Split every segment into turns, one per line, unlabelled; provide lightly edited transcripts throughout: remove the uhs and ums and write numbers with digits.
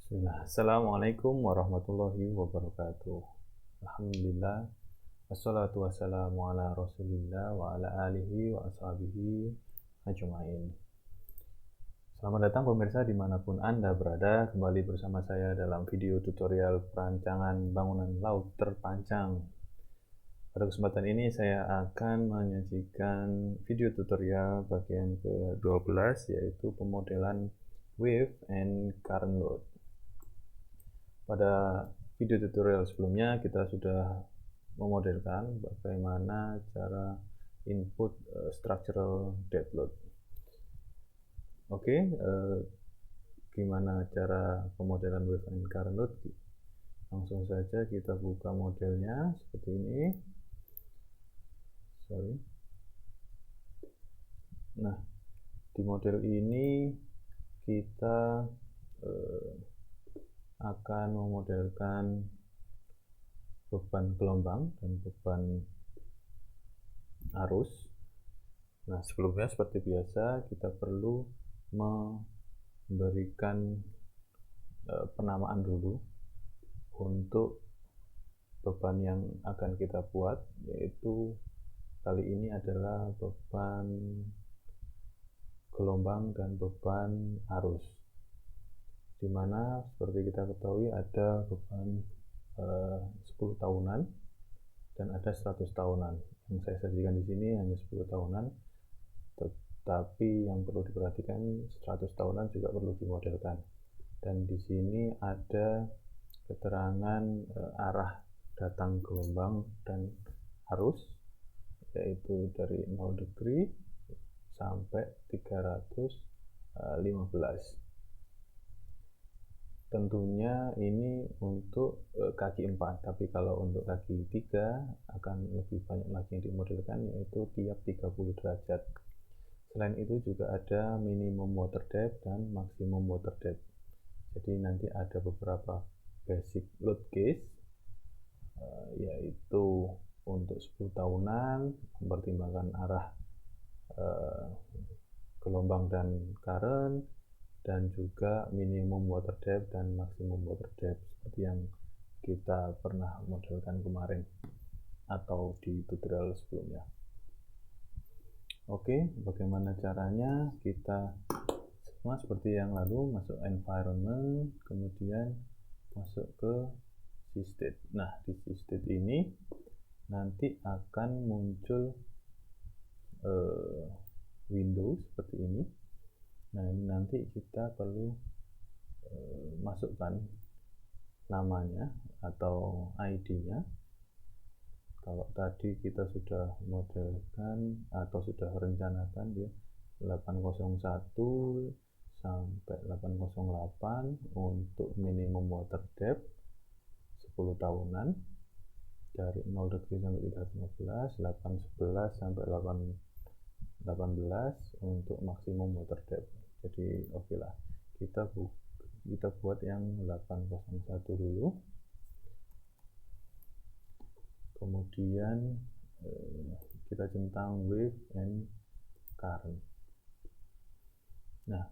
Bismillah. Assalamualaikum warahmatullahi wabarakatuh. Alhamdulillah. Wassalatu wassalamu ala rasulillah wa ala alihi wa ashabihi ajma'in. Selamat datang pemirsa dimanapun Anda berada. Kembali bersama saya dalam video tutorial perancangan bangunan laut terpanjang. Pada kesempatan ini saya akan menyajikan video tutorial bagian ke-12, yaitu pemodelan wave and current load. Pada video tutorial sebelumnya kita sudah memodelkan bagaimana cara input structural dead load. Oke, gimana cara pemodelan wave and current load? Langsung saja kita buka modelnya seperti ini. Nah, di model ini kita akan memodelkan beban gelombang dan beban arus. Nah, sebelumnya seperti biasa kita perlu memberikan penamaan dulu untuk beban yang akan kita buat, yaitu kali ini adalah beban gelombang dan beban arus, dimana seperti kita ketahui ada beban 10 tahunan dan ada 100 tahunan. Yang saya sajikan di sini hanya 10 tahunan, tetapi yang perlu diperhatikan 100 tahunan juga perlu dimodelkan. Dan di sini ada keterangan arah datang gelombang dan arus, yaitu dari 0 degree sampai 315. Tentunya ini untuk kaki 4, tapi kalau untuk kaki 3 akan lebih banyak lagi yang dimodelkan, yaitu tiap 30 derajat. Selain itu juga ada minimum water depth dan maximum water depth. Jadi nanti ada beberapa basic load case, yaitu untuk 10 tahunan mempertimbangkan arah gelombang dan current, dan juga minimum water depth dan maximum water depth seperti yang kita pernah modelkan kemarin atau di tutorial sebelumnya. Oke, bagaimana caranya? Kita semua seperti yang lalu, masuk environment, kemudian masuk ke state. Nah, di state ini nanti akan muncul window seperti ini. Nah, ini nanti kita perlu masukkan namanya atau ID-nya. Kalau tadi kita sudah modelkan atau sudah rencanakan dia 801 sampai 808 untuk minimum water depth 10 tahunan, dari 0 degree sampai 315, 811 sampai 18 untuk maksimum water depth. Jadi oke lah, kita buat yang 801 dulu. Kemudian kita centang wave and current. Nah,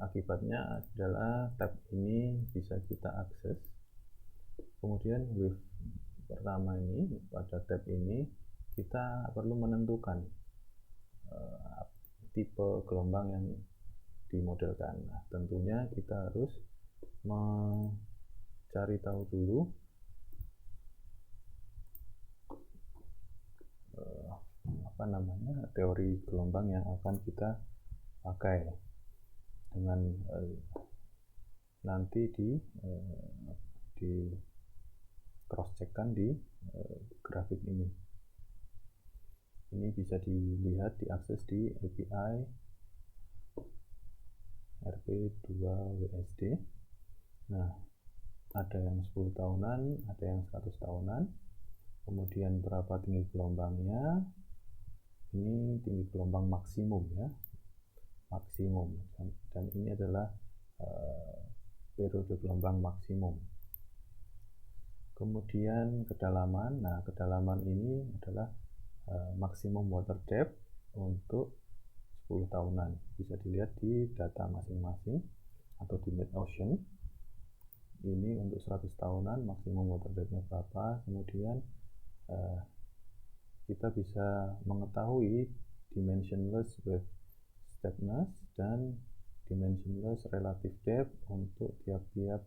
akibatnya adalah tab ini bisa kita akses. Kemudian wave pertama ini, pada tab ini kita perlu menentukan tipe gelombang yang dimodelkan. Nah, tentunya kita harus mencari tahu dulu teori gelombang yang akan kita pakai dengan nanti di cross checkkan di grafik ini. Ini bisa dilihat, diakses di API RP2WSD. Nah, ada yang 10 tahunan, ada yang 100 tahunan. Kemudian berapa tinggi gelombangnya? Ini tinggi gelombang maksimum ya, maksimum. Dan ini adalah periode gelombang maksimum. Kemudian kedalaman. Nah, kedalaman ini adalah maksimum water depth untuk 10 tahunan. Bisa dilihat di data masing-masing atau di mid ocean. ini untuk 100 tahunan maksimum water depth-nya berapa. Kemudian kita bisa mengetahui dimensionless wave steepness dan dimensionless relative depth untuk tiap-tiap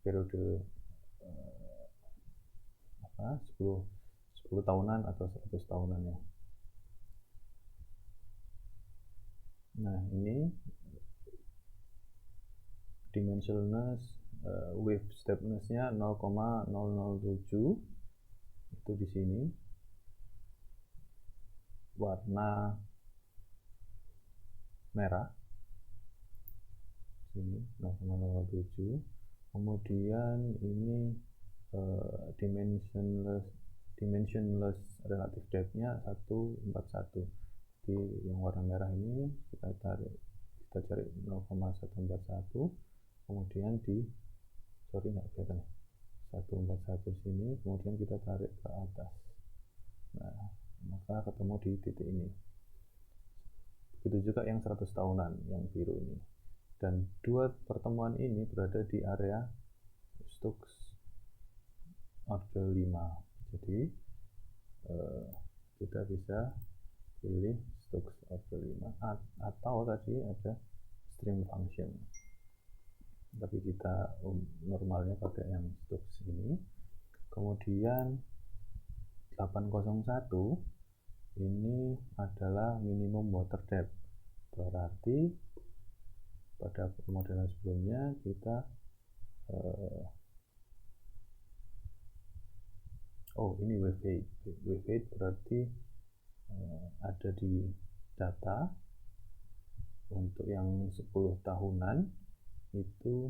periode 10 tahunan atau 100 tahunan ya. Nah, ini dimensionless wave steepness-nya 0,007 itu di sini warna merah sini 0,007. Kemudian ini dimensionless relative depth-nya 141. Jadi yang warna merah ini kita cari 0,141, kemudian nggak kelihatan 141 sini, kemudian kita tarik ke atas. Nah, maka ketemu di titik ini. Begitu juga yang 100 tahunan yang biru ini. Dan dua pertemuan ini berada di area Stokes order 5. Jadi kita bisa pilih Stokes order 5 atau tadi ada stream function, tapi kita normalnya pakai yang Stokes ini. Kemudian 801 ini adalah minimum water depth, berarti pada pemodelan sebelumnya kita ini wave height berarti ada di data untuk yang 10 tahunan itu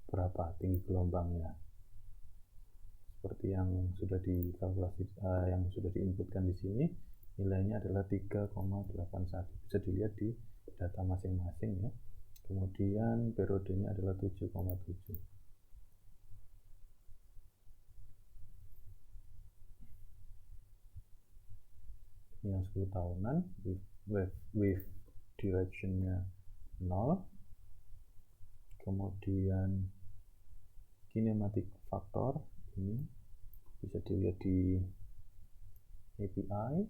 berapa tinggi gelombangnya, seperti yang sudah dikalkulasi, yang sudah diinputkan di sini. Nilainya adalah 3,81, bisa dilihat di data masing-masing ya. Kemudian periodenya adalah 7,7. Yang 10 tahunan wave directionnya 0. Kemudian kinematic factor ini bisa dilihat di API.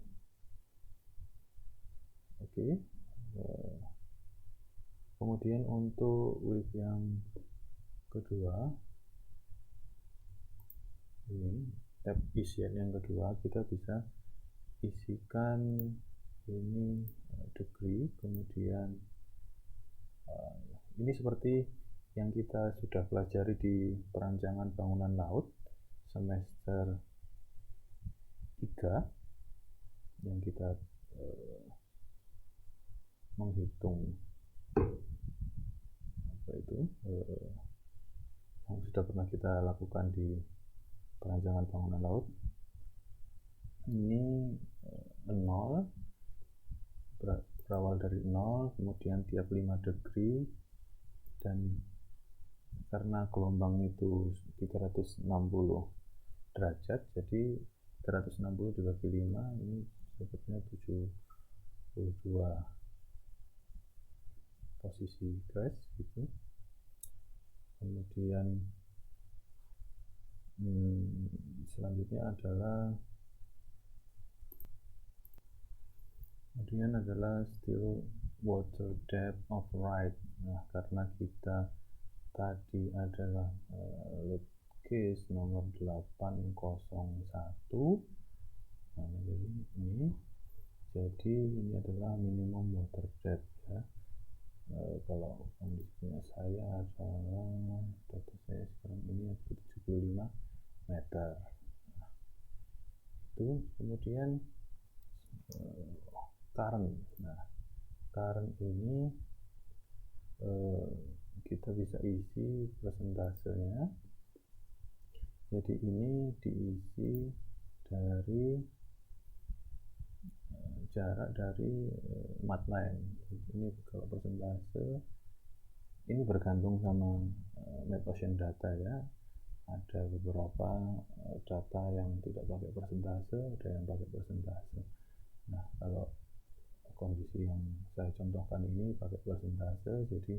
Oke. Kemudian untuk wave yang kedua ini tab isian yang kedua, kita bisa isikan ini degree. Kemudian ini seperti yang kita sudah pelajari di perancangan bangunan laut semester 3 yang kita menghitung yang sudah pernah kita lakukan di perancangan bangunan laut. Ini 0 berawal dari 0, kemudian tiap 5 degree, dan karena gelombang itu 360 derajat, jadi 360 dibagi 5 ini sebetulnya 72 posisi crest gitu. Kemudian selanjutnya adalah still water depth of right. Nah, karena kita tadi adalah load case nomor 801, nah, jadi ini adalah minimum water depth ya. Kalau kondisinya saya adalah data saya sekarang ini 75 meter. Nah, itu kemudian current. Nah, current ini kita bisa isi persentasenya. Jadi ini diisi dari jarak dari matline. Ini kalau persentase ini bergantung sama NetOcean data ya. Ada beberapa data yang tidak pakai persentase, ada yang pakai persentase. Nah, kalau kondisi yang saya contohkan ini pakai persentase, jadi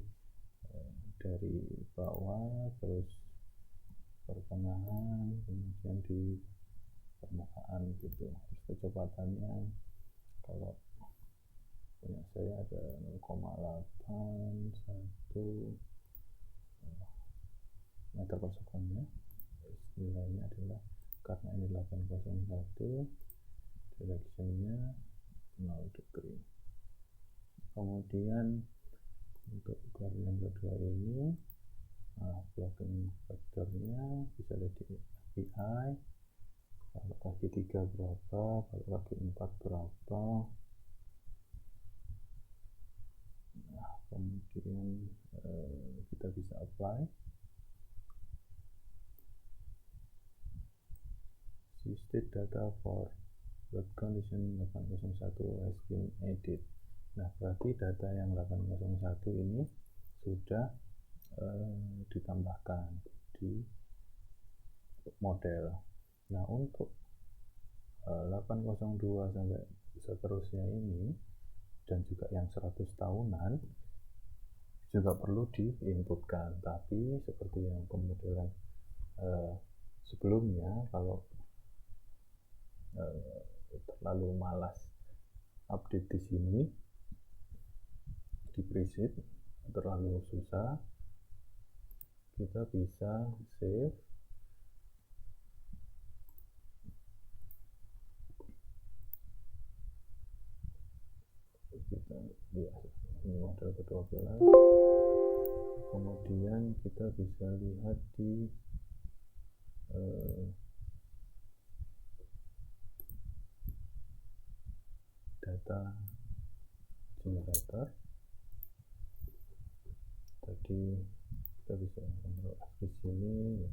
dari bawah terus pertengahan kemudian di permukaan gitu. Terus kecepatannya kalau punya saya ada 0,81 meter per second ya. Nilainya adalah, karena ini 801, directionnya 0 degree. Kemudian untuk ukuran yang kedua ini, blocking factornya bisa lihat di API. Kalau kaki 3 berapa, kalau kaki 4 berapa. Nah, kemudian kita bisa apply. State data for load condition 801 has been added. Nah, berarti data yang 801 ini sudah ditambahkan di model. Nah, untuk 802 sampai seterusnya ini dan juga yang 100 tahunan juga perlu diinputkan. Tapi seperti yang pemodelan sebelumnya, kalau terlalu malas update di sini di preset, terlalu susah, kita bisa save. Kita lihat ini model ke-12. Kemudian kita bisa lihat di data generator. Tadi kita bisa kontrol di sini.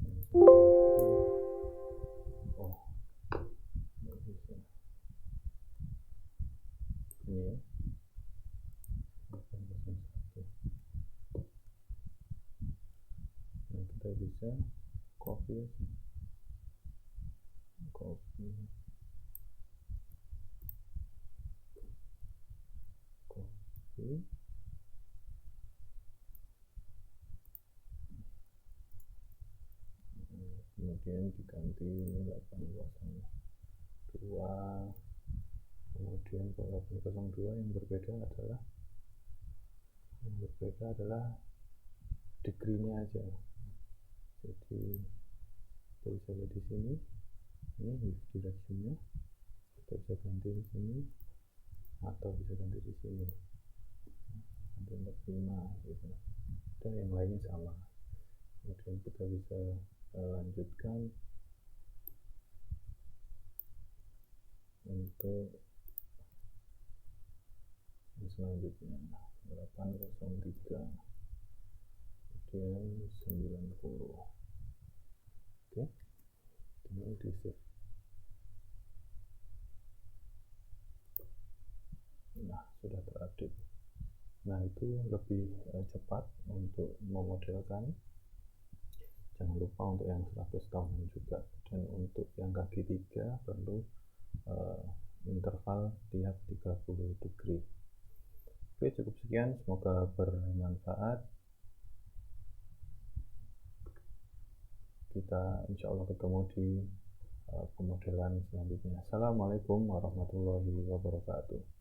Oh, bisa ini 801. Nah, kita bisa copy. Kemudian diganti ini 802. Kemudian kalau 802 yang berbeda adalah degree-nya aja. Jadi kita bisa lihat di sini, ini with direction-nya kita bisa ganti di sini atau bisa ganti di sini, ganti untuk 5 gitu. Dan yang lainnya sama. Kemudian kita bisa lanjutkan untuk yang selanjutnya 803 kemudian 90. Oke, tinggal di save. Nah, sudah terupdate. Nah, itu lebih cepat untuk memodelkan. Jangan lupa untuk yang 100 tahunan juga, dan untuk yang kaki 3 perlu interval tiap 30 degree. Oke, cukup sekian, semoga bermanfaat. Kita insya Allah ketemu di pemodelan selanjutnya. Assalamualaikum warahmatullahi wabarakatuh.